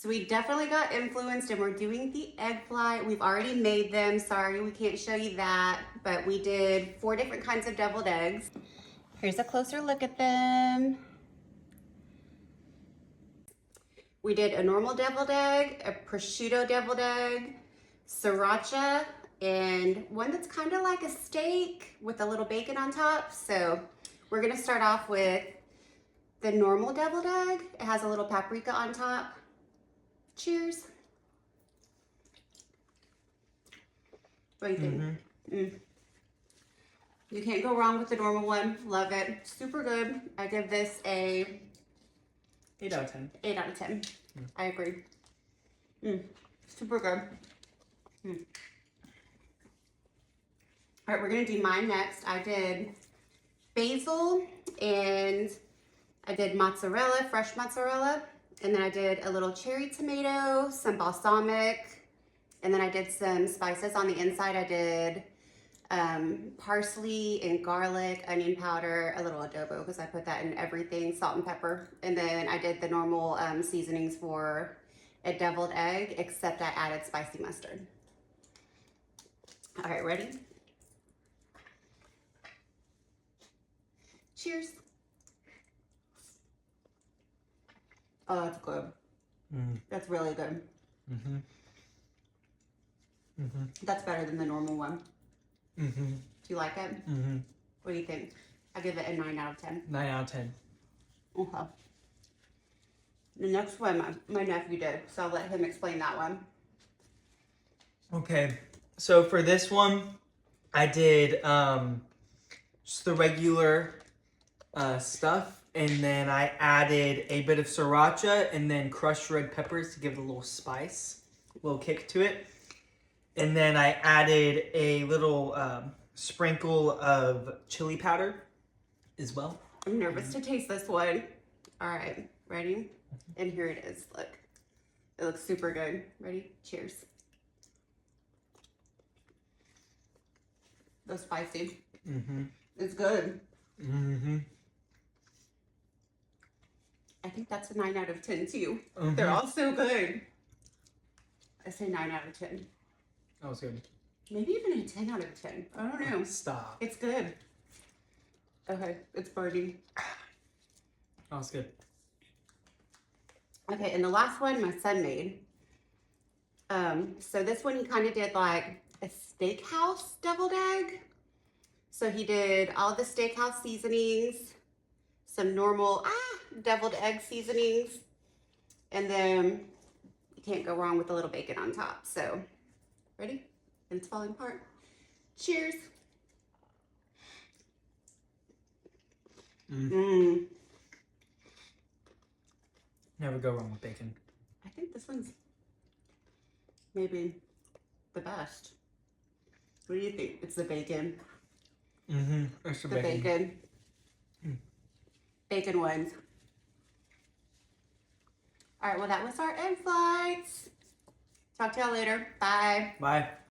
So we definitely got influenced and we're doing the egg fly. We've already made them. Sorry, we can't show you that, but we did 4 different kinds of deviled eggs. Here's a closer look at them. We did a normal deviled egg, a prosciutto deviled egg, sriracha, and one that's kind of like a steak with a little bacon on top. So we're gonna start off with the normal deviled egg. It has a little paprika on top. Cheers. What do you think? You can't go wrong with the normal one. Love it. Super good. I give this a 8 out of 10. 8 out of 10. I agree. Super good. All right, we're gonna do mine next. I did basil and I did mozzarella, fresh mozzarella, and then I did a little cherry tomato, some balsamic, and then I did some spices on the inside. I did parsley and garlic, onion powder, a little adobo because I put that in everything, salt and pepper. And then I did the normal seasonings for a deviled egg, except I added spicy mustard. All right, ready? Cheers. Oh, that's good. That's really good. That's better than the normal one. Do you like it? What do you think? I give it a 9 out of 10. 9 out of 10. Okay. The next one my nephew did, so I'll let him explain that one. Okay, so for this one, I did just the regular stuff, and then I added a bit of sriracha and then crushed red peppers to give it a little spice, a little kick to it. And then I added a little sprinkle of chili powder as well. I'm nervous to taste this one. All right, ready? And here it is, look. It looks super good. Ready? Cheers. That's spicy. It's good. I think that's a 9 out of 10 too. They're all so good. I say 9 out of 10. That was good. Maybe even a 10 out of 10. I don't know. Stop. It's good. Okay, it's burning. That was good. Okay, and the last one my son made. So this one he kind of did like a steakhouse deviled egg. So he did all the steakhouse seasonings, some normal deviled egg seasonings, and then you can't go wrong with a little bacon on top. So, ready? And it's falling apart. Cheers. Never go wrong with bacon. I think this one's maybe the best. What do you think? It's the bacon. It's the bacon. Bacon ones. All right, well, that was our egg flights. Talk to y'all later. Bye. Bye.